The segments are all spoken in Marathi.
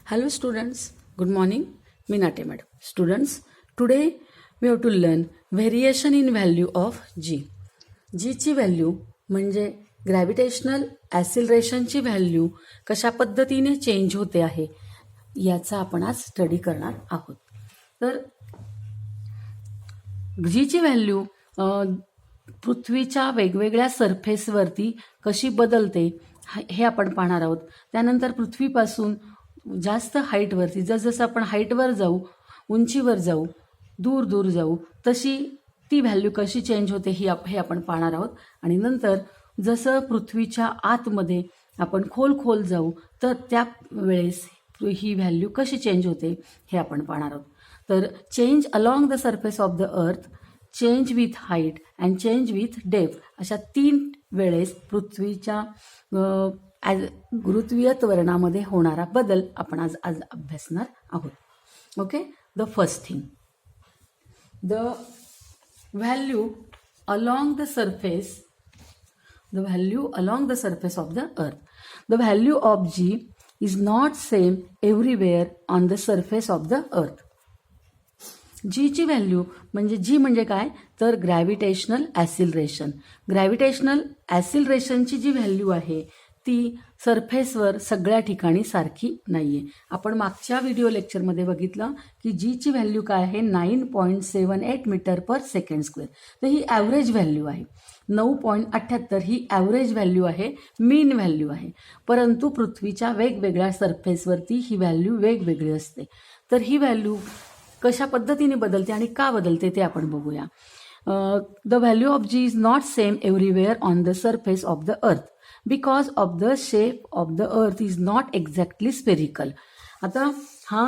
Hello students, good morning. मी नाटे madam. Students, today we have to learn variation in value of G. G ची व्हॅल्यू म्हणजे ग्रॅव्हिटेशनल ॲसिलरेशनची व्हॅल्यू कशा पद्धतीने चेंज होते आहे याचा आपण आज स्टडी करणार आहोत. तर G ची व्हॅल्यू पृथ्वीच्या वेगवेगळ्या सरफेसवरती कशी बदलते हे आपण पाहणार आहोत. त्यानंतर पृथ्वीपासून जास्त हाईटवरती जसजसं आपण हाईटवर जाऊ, उंचीवर जाऊ, दूर दूर जाऊ, तशी ती व्हॅल्यू कशी चेंज होते हे आपण पाहणार आहोत. आणि नंतर जसं पृथ्वीच्या आतमध्ये आपण खोल जाऊ तर त्या वेळेस ही व्हॅल्यू कशी चेंज होते हे आपण पाहणार आहोत. तर change along the surface of the अर्थ, change with height and change with depth अशा 3 वेळेस पृथ्वीच्या गुरुत्वीय त्वरणामध्ये होणारा बदल आपण आज अभ्यासणार आहोत. Okay, the first thing, the value along the surface, the value along the surface of the अर्थ. The value of G is not same everywhere on the surface of the अर्थ. जीची व्हॅल्यू म्हणजे जी म्हणजे काय तर ग्रॅव्हिटेशनल ॲसिलरेशन. ग्रॅव्हिटेशनल ॲसिलरेशनची जी व्हॅल्यू आहे ती सरफेसवर सगळ्या ठिकाणी सारखी नाही आहे. आपण मागच्या व्हिडिओ लेक्चरमध्ये बघितलं की जीची व्हॅल्यू काय आहे 9.78 मीटर पर सेकंड स्क्वेअर. तर ही ॲव्हरेज व्हॅल्यू आहे. 9.78 ही ॲव्हरेज व्हॅल्यू आहे, मीन व्हॅल्यू आहे. परंतु पृथ्वीच्या वेगवेगळ्या सरफेसवरती ही व्हॅल्यू वेगवेगळी असते. तर ही व्हॅल्यू कशा पद्धतीने बदलते आणि का बदलते ते आपण बघूया. The value of G is not same everywhere on the surface of the earth because of the shape of the earth is not exactly spherical. आता हा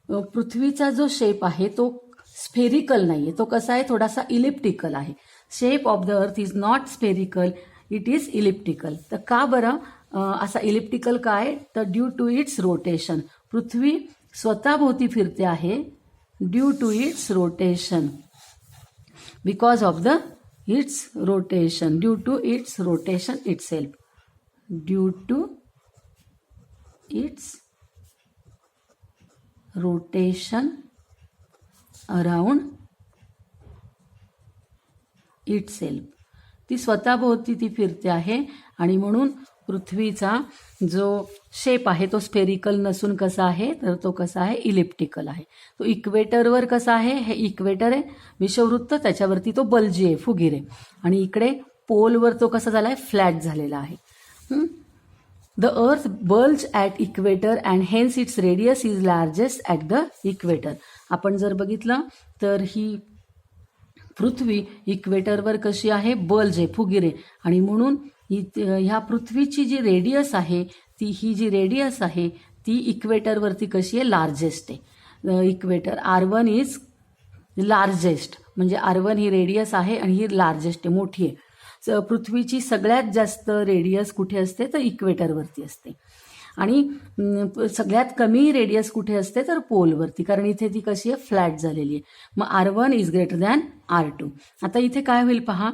पृथ्वीचा जो शेप आहे तो स्फेरिकल नाही आहे, तो कसा आहे थोडासा इलिप्टिकल आहे. Shape of the earth is not spherical, it is elliptical. तर का बरं असा इलिप्टिकल काय तर ड्यू टू इट्स रोटेशन. पृथ्वी स्वतःभोवती फिरते आहे due to its rotation, because of the its rotation, due to its rotation itself, due to its rotation around itself. ती स्वतःभोवती ती फिरते आहे आणि म्हणून पृथ्वीचा जो शेप आहे तो स्पेरिकल नसून कसा आहे तर तो कसा आहे इलिप्टिकल आहे. तो इक्वेटरवर कसा आहे, हे इक्वेटर आहे विषुववृत्त, त्याच्यावरती तो बल्जी आहे फुगीर आहे. आणि इकडे पोलवर तो कसा झाला आहे फ्लॅट झालेला आहे. The earth bulge at equator and hence its radius is largest at the equator. आपण जर बघितलं तर ही पृथ्वी इक्वेटरवर कशी आहे बल्ज आहे फुगीर आहे. आणि म्हणून ह्या पृथ्वीची जी रेडियस आहे ही जी रेडियस आहे ती इक्वेटरवरती कशी आहे लार्जेस्ट आहे. इक्वेटर R1 इज लार्जेस्ट, म्हणजे R1 ही रेडियस आहे आणि ही लार्जेस्ट आहे, मोठी आहे. पृथ्वीची सगळ्यात जास्त रेडियस कुठे असते तर इक्वेटरवरती असते. आणि सगळ्यात कमी रेडियस कुठे असते तर पोलवरती, कारण इथे ती कशी आहे फ्लॅट झालेली आहे. मग R1 is greater than R2. आता इथे काय होईल पहा,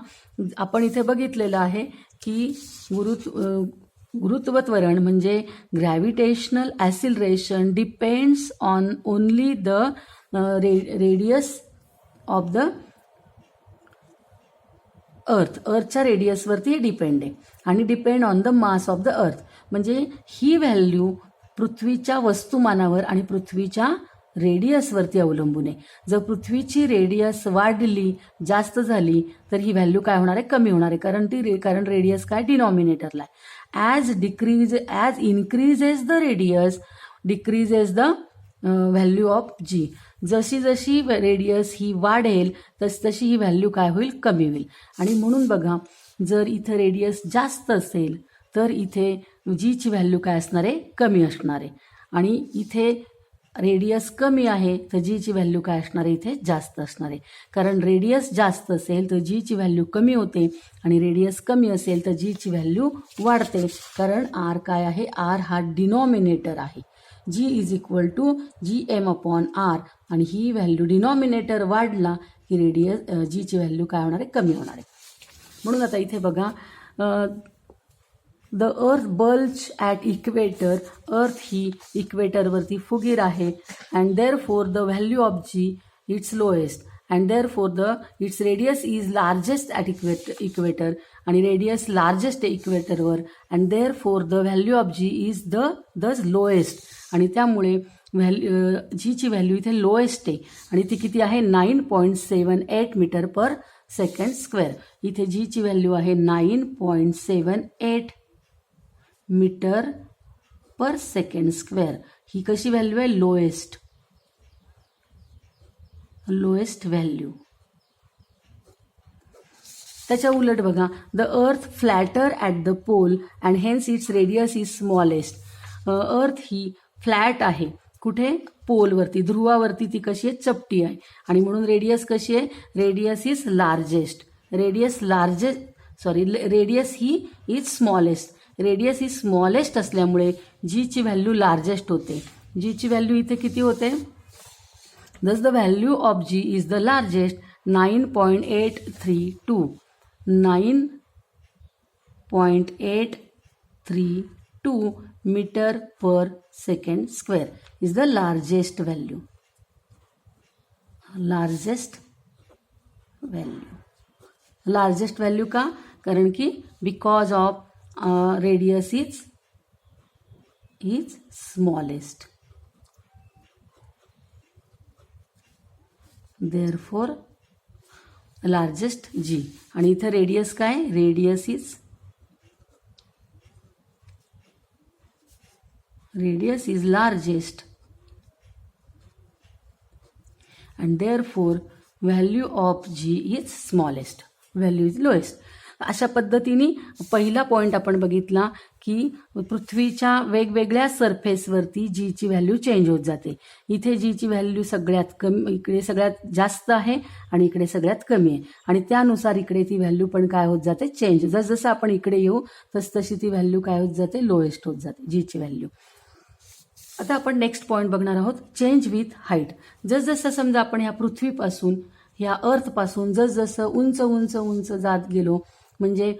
आपण इथे बघितलेलं आहे की गुरुत्व त्वरण म्हणजे gravitational acceleration depends on only the radius of the अर्थच्या रेडियसवरती डिपेंड आहे आणि depend on the mass of the earth. म्हणजे ही व्हॅल्यू पृथ्वीच्या वस्तुमानावर आणि पृथ्वीच्या रेडियसवरती अवलंबून आहे. जर पृथ्वीची रेडियस वाढली जास्त झाली तर ही व्हॅल्यू काय होणार आहे कमी होणार आहे, कारण रेडियस काय डिनॉमिनेटरला आहे. As increases the radius decreases the value of G. जशी रेडियस ही वाढेल तशी ही व्हॅल्यू काय होईल कमी होईल. आणि म्हणून बघा जर इथं रेडियस जास्त असेल तर इथे Gची व्हॅल्यू काय असणार आहे कमी असणार आहे. आणि इथे रेडियस कमी आहे तर Gची व्हॅल्यू काय असणार आहे इथे जास्त असणार आहे. कारण रेडियस जास्त असेल तर Gची व्हॅल्यू कमी होते आणि रेडियस कमी असेल तर Gची व्हॅल्यू वाढते. कारण R काय आहे, R हा डिनॉमिनेटर आहे. G is equal to Gm/R आणि ही व्हॅल्यू डिनॉमिनेटर वाढला की Gची व्हॅल्यू काय होणार आहे कमी होणार आहे. म्हणून आता इथे बघा the earth bulge at equator, अर्थ ही इक्वेटरवरती फुगीर आहे. And therefore the value of g it's lowest, and therefore its radius is largest at equator, आणि रेडियस लार्जेस्ट आहे इक्वेटरवर. And therefore the value of G is the lowest, आणि त्यामुळे जीची व्हॅल्यू इथे लोएस्ट आहे आणि ती किती आहे 9.78 मीटर पर सेकंड स्क्वेअर. इथे जीची व्हॅल्यू आहे 9.78 मीटर पर सेकंड स्क्वेअर. ही कशी व्हॅल्यू आहे? Lowest value. त्याच्या उलट बघा, the earth flatter at the pole and hence its radius is smallest. Earth ही फ्लॅट आहे कुठे? पोलवरती, ध्रुवावरती ती कशी आहे? चपटी आहे, आणि म्हणून रेडियस कशी आहे? Radius is largest. Radius he is smallest. Radius is smallest असल्यामुळे जीची व्हॅल्यू लार्जेस्ट होते. जीची व्हॅल्यू इथे किती होते? Thus the value of G is the largest, 9.832. 9.832 metre per second square is the largest value. Largest value का? कारण की because of radius is smallest. Therefore largest g. आणि इथं रेडियस काय? Radius is largest, and therefore value of G is smallest, value is lowest. अशा पद्धतीने पहिला पॉईंट आपण बघितला की पृथ्वीच्या वेगवेगळ्या सरफेसवरती जीची व्हॅल्यू चेंज होत जाते. इथे जीची व्हॅल्यू सगळ्यात कमी, इकडे सगळ्यात जास्त आहे आणि इकडे सगळ्यात कमी आहे, आणि त्यानुसार इकडे ती व्हॅल्यू पण काय होत जाते? चेंज. जसं आपण इकडे येऊ तशी ती व्हॅल्यू काय होत जाते? लोएस्ट होत जाते जीची व्हॅल्यू. आता आपण नेक्स्ट पॉईंट बघणार आहोत, चेंज विथ हाईट. जसजसं समजा आपण ह्या पृथ्वीपासून, ह्या अर्थपासून जसजसं उंच उंच उंच जात गेलो, म्हणजे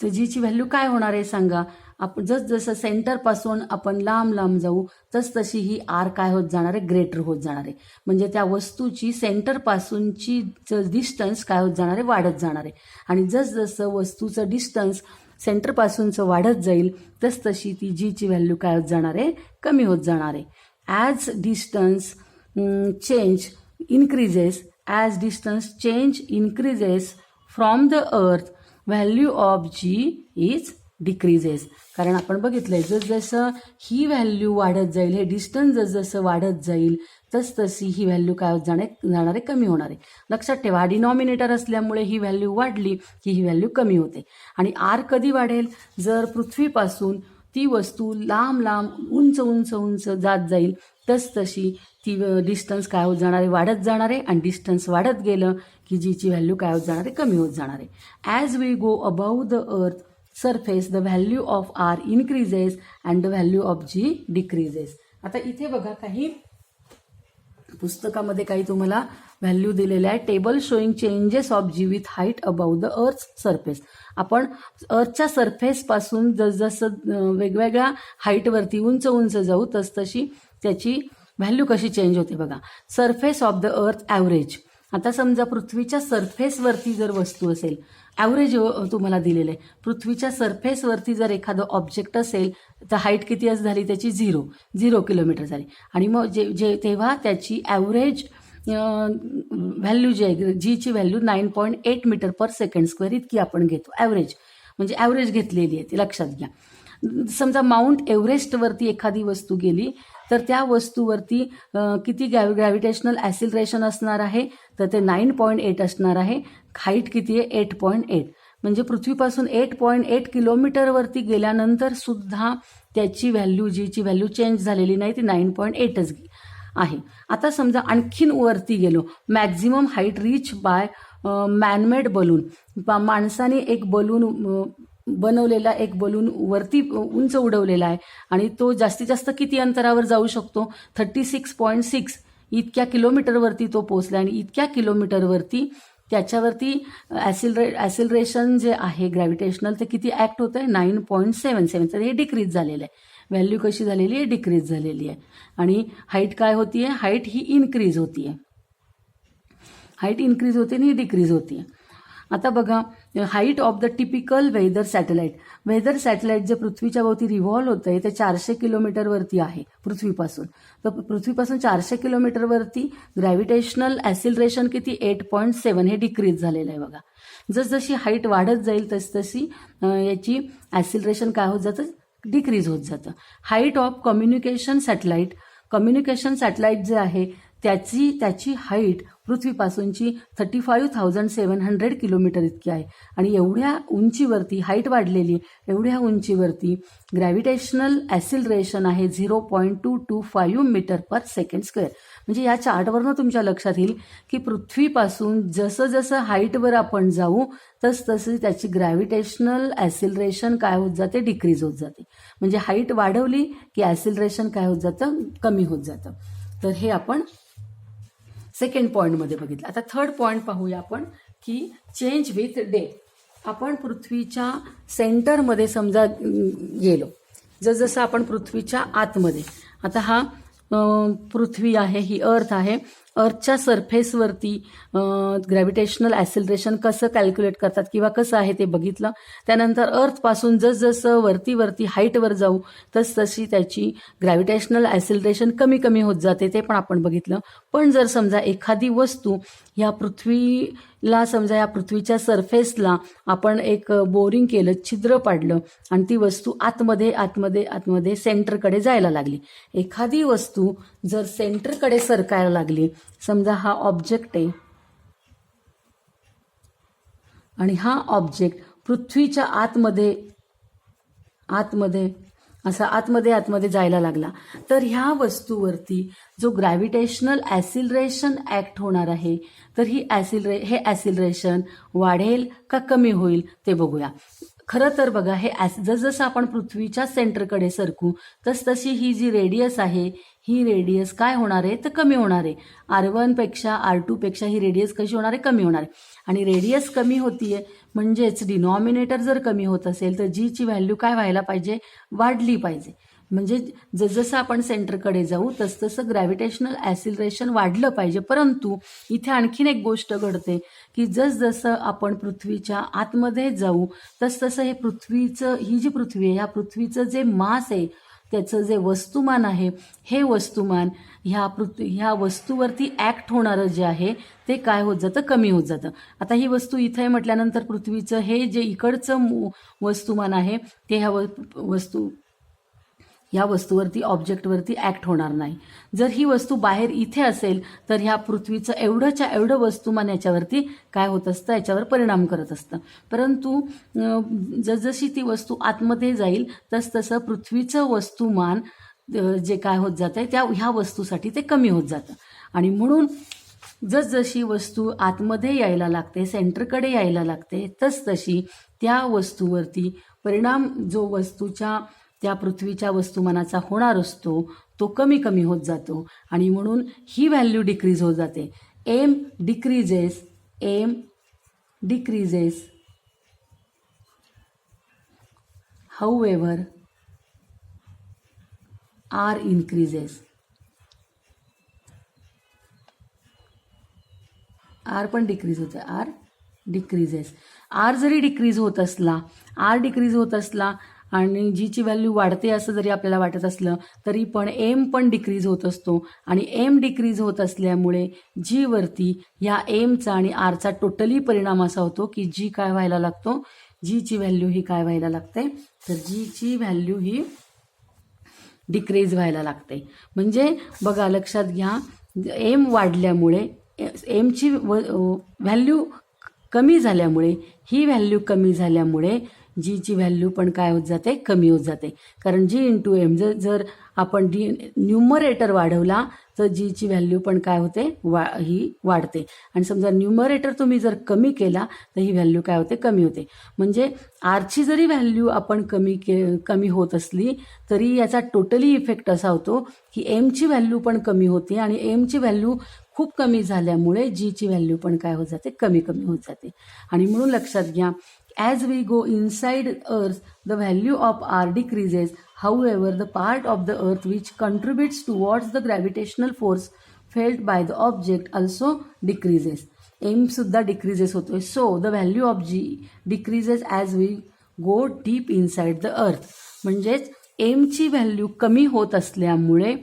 जीची व्हॅल्यू काय होणार आहे सांगा? आपण जसजसं सेंटरपासून आपण लांब लांब जाऊ तशी ही आर काय होत जाणार आहे? ग्रेटर होत जाणार आहे. म्हणजे त्या वस्तूची सेंटरपासूनची डिस्टन्स काय होत जाणार आहे? वाढत जाणार आहे. आणि जसजसं वस्तूचं डिस्टन्स सेंटरपासूनचं वाढत जाईल तशी ती जीची व्हॅल्यू काय होत जाणार आहे? कमी होत जाणार आहे. As distance change increases from the earth, value of G is decreases. कारण आपण बघितलंय जसजसं ही व्हॅल्यू वाढत जाईल, हे डिस्टन्स जसजसं वाढत जाईल तशी ही व्हॅल्यू काय होत जाणार आहे? कमी होणार आहे. लक्षात ठेवा, डिनॉमिनेटर असल्यामुळे ही व्हॅल्यू वाढली की ही व्हॅल्यू कमी होते. आणि आर कधी वाढेल? जर पृथ्वीपासून ती वस्तू लांब लांब उंच उंच उंच जात जाईल तशी ती डिस्टन्स काय होत जाणार आहे? वाढत जाणार आहे. आणि डिस्टन्स वाढत गेलं की जीची व्हॅल्यू काय होत जाणार आहे? कमी होत जाणार आहे. As we go above the earth surface the value of R increases and the value of G decreases. आता इथे बघा, काही पुस्तकामध्ये काही तुम्हाला व्हॅल्यू दिलेल्या आहे. Table showing changes of G with height above the earth surface. आपण अर्थच्या सरफेसपासून जसजसं वेगवेगळ्या हाईटवरती उंच उंच जाऊ तशी त्याची व्हॅल्यू कशी चेंज होते बघा. सरफेस ऑफ द अर्थ ॲव्हरेज. आता समजा पृथ्वीच्या सरफेसवरती जर वस्तू असेल, ॲव्हरेज तुम्हाला दिलेलं आहे. पृथ्वीच्या सरफेसवरती जर एखादं ऑब्जेक्ट असेल तर हाईट किती झाली त्याची? 0 किलोमीटर झाली. आणि मग तेव्हा त्याची ॲव्हरेज व्हॅल्यू जी आहे, जीची value 9.8 metre per second square इतकी आपण घेतो. ॲव्हरेज म्हणजे ॲव्हरेज घेतलेली आहे ती, लक्षात घ्या. समजा माउंट एव्हरेस्टवरती एखादी वस्तू गेली तर त्या वस्तूवरती किती ग्रॅव्हिटेशनल ॲसिलरेशन असणार आहे? तर ते 9.8 असणार आहे. हाईट किती आहे? 8.8. म्हणजे पृथ्वीपासून 8.8 किलोमीटरवरती गेल्यानंतर सुद्धा त्याची व्हॅल्यू, जीची व्हॅल्यू चेंज झालेली नाही, ती 9.8च आहे. आता समजा आणखीन वरती गेलो, maximum height reach by man-made balloon. माणसाने एक बलून बनवलेला, एक बलून वरती उंच उडवलेला आहे आणि तो जास्तीत जास्त किती अंतरावर जाऊ शकतो? 36.6 इतक्या किलोमीटरवरती तो पोहोचला. आणि इतक्या किलोमीटरवरती त्याच्यावरती ॲसिलरेशन जे आहे ग्रॅव्हिटेशनल ते किती ॲक्ट होतं आहे 9.77. तर हे डिक्रीज झालेलं आहे. व्हॅल्यू कशी झालेली आहे, डिक्रीज झालेली आहे. आणि हाईट काय होती आहे, हाईट ही इन्क्रीज होती आहे. हाईट इन्क्रीज होते आणि ही डिक्रीज होती आहे. आता बघा, height of the typical weather satellite जे पृथ्वीच्या भोवती रिव्हॉल्व होतं आहे ते 400 किलोमीटरवरती आहे पृथ्वीपासून. तर पृथ्वीपासून 400 किलोमीटरवरती ग्रॅव्हिटेशनल ॲसिलरेशन किती 8.7 हे डिक्रीज झालेलं आहे बघा. जसजशी हाईट वाढत जाईल तसतशी याची ॲसिलरेशन काय होत जातं, डिक्रीज होत जातं. हाईट ऑफ कम्युनिकेशन सॅटेलाइट जे आहे त्याची हाईट पृथ्वीपासूनची 35,700 किलोमीटर इतकी आहे. आणि एवढ्या उंचीवरती हाईट वाढलेली, एवढ्या उंचीवरती ग्रॅव्हिटेशनल ॲसिलरेशन आहे 0.225 मीटर पर सेकंड स्क्वेअर. म्हणजे या चार्टवरनं तुमच्या लक्षात येईल की पृथ्वीपासून जसं जसं हाईटवर आपण जाऊ तसतशी त्याची ग्रॅव्हिटेशनल ॲसिलरेशन काय होत जाते, डिक्रीज होत जाते. म्हणजे हाईट वाढवली की ॲसिलरेशन काय होत जातं, कमी होत जातं. तर हे आपण सेकंड पॉईंटमध्ये बघितलं. आता थर्ड पॉईंट पाहूया आपण की चेंज विथ डे. आपण पृथ्वीच्या सेंटरमध्ये समजा गेलो, जसजसं आपण पृथ्वीच्या आतमध्ये, आता हा पृथ्वी आहे, ही अर्थ आहे. अर्थच्या सरफेसवरती ग्रॅव्हिटेशनल ॲसिलरेशन कसं कॅल्क्युलेट करतात किंवा कसं आहे ते बघितलं. त्यानंतर अर्थपासून जसजसं वरती हाईटवर जाऊ तसतशी त्याची ग्रॅव्हिटेशनल ॲसिलरेशन कमी कमी होत जाते, ते पण आपण बघितलं. पण जर समजा एखादी वस्तू या पृथ्वीला, समजा या पृथ्वीच्या सरफेसला आपण एक बोरिंग केलं, छिद्र पाडलं आणि ती वस्तू आतमध्ये सेंटरकडे जायला लागली. एखादी वस्तू जर सेंटरकडे सरकायला लागली, समजा हा ऑब्जेक्ट आहे आणि हा ऑब्जेक्ट पृथ्वीच्या आतमध्ये जायला लागला, तर ह्या वस्तूवरती जो ग्रॅव्हिटेशनल ॲसिलरेशन ॲक्ट होणार आहे, तर हे ॲसिलरेशन वाढेल का कमी होईल ते बघूया. खरं तर बघा, हे जसजसं आपण पृथ्वीच्या सेंटरकडे सरकू तसतशी ही जी रेडियस आहे, ही रेडियस काय होणार आहे तर कमी होणार आहे. R1 पेक्षा R2 पेक्षा ही रेडियस कशी होणार आहे, कमी होणार आहे. आणि रेडियस कमी होतीये म्हणजेच डिनॉमिनेटर जर कमी होत असेल तर जीची व्हॅल्यू काय व्हायला पाहिजे, वाढली पाहिजे. म्हणजे जसजसं आपण सेंटरकडे जाऊ तसतसं ग्रॅव्हिटेशनल ॲसिलरेशन वाढलं पाहिजे. परंतु इथे आणखीन एक गोष्ट घडते की जसजसं आपण पृथ्वीच्या आतमध्ये जाऊ तसतसं ही जी पृथ्वी आहे, ह्या पृथ्वीचं जे मास आहे, त्याचं जे वस्तुमान आहे, हे वस्तुमान ह्या वस्तूवरती ॲक्ट होणारं जे आहे ते काय होत जातं, कमी होत जातं. आता ही वस्तू इथे आहे म्हटल्यानंतर पृथ्वीचं हे जे इकडचं वस्तुमान आहे ते ह्या वस्तूवरती, ऑब्जेक्टवरती ॲक्ट होणार नाही. जर ही वस्तू बाहेर इथे असेल तर ह्या पृथ्वीचं एवढं वस्तुमान याच्यावरती काय होत असतं, याच्यावर परिणाम करत असतं. परंतु जसजशी ती वस्तू आतमध्ये जाईल तसतसं पृथ्वीचं वस्तुमान जे काय होत जातं आहे ह्या वस्तूसाठी ते कमी होत जातं. आणि म्हणून जसजशी वस्तू आतमध्ये यायला लागते, सेंटरकडे यायला लागते, तसतशी त्या वस्तूवरती परिणाम जो त्या पृथ्वीच्या वस्तुमानाचा होणार असतो तो कमी कमी होत जातो. आणि म्हणून ही व्हॅल्यू डिक्रीज होत जाते. M decreases however R increases. R पण डिक्रीज होते, R डिक्रीजेस. R जरी डिक्रीज होत असला आणि जीची व्हॅल्यू वाढते असं जरी आपल्याला वाटत असलं तरी पण एम पण डिक्रीज होत असतो. आणि एम डिक्रीज होत असल्यामुळे जी वरती ह्या एमचा आणि आरचा टोटली परिणाम असा होतो की जी काय व्हायला लागतो, जीची व्हॅल्यू ही काय व्हायला लागते, तर जीची व्हॅल्यू ही डिक्रीज व्हायला लागते. म्हणजे बघा, लक्षात घ्या, एम वाढल्यामुळे एमची व्हॅल्यू कमी झाल्यामुळे, ही व्हॅल्यू कमी झाल्यामुळे जीची व्हॅल्यू पण काय होत जाते, कमी होत जाते. कारण जी इंटू एम जर आपण न्यूमरेटर वाढवला तर जीची व्हॅल्यू पण काय होते, ही वाढते. आणि समजा न्यूमरेटर तुम्ही जर कमी केला तर ही व्हॅल्यू काय होते, कमी होते. म्हणजे आरची जरी व्हॅल्यू आपण कमी होत असली तरी याचा टोटली इफेक्ट असा होतो की एमची व्हॅल्यू पण कमी होते आणि एमची व्हॅल्यू खूप कमी झाल्यामुळे जीची व्हॅल्यू पण काय होत जाते, कमी कमी होत जाते. आणि म्हणून लक्षात घ्या, as we go inside earth the value of r decreases. However the part of the earth which contributes towards the gravitational force felt by the object also decreases. M सुद्धा डिक्रीजेस होतोय. So the value of G decreases as we go deep inside the earth. म्हणजेच एमची व्हॅल्यू कमी होत असल्यामुळे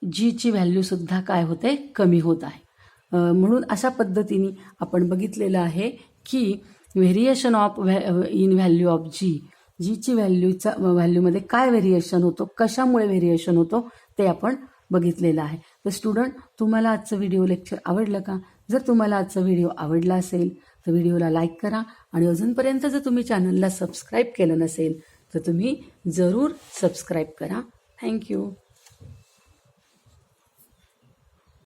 जीची व्हॅल्यूसुद्धा काय होते, कमी होत आहे. म्हणून अशा पद्धतीने आपण बघितलेलं आहे की variation of in value of जीची व्हॅल्यूमध्ये काय व्हेरिएशन होतो, कशामुळे व्हेरिएशन होतो ते आपण बघितलेलं आहे. तर स्टुडंट, तुम्हाला आजचं व्हिडिओ लेक्चर आवडलं का? जर तुम्हाला आजचा व्हिडिओ आवडला असेल तर व्हिडिओला लाईक करा आणि अजूनपर्यंत जर तुम्ही चॅनलला सबस्क्राईब केलं नसेल तर तुम्ही जरूर सबस्क्राईब करा. थँक्यू.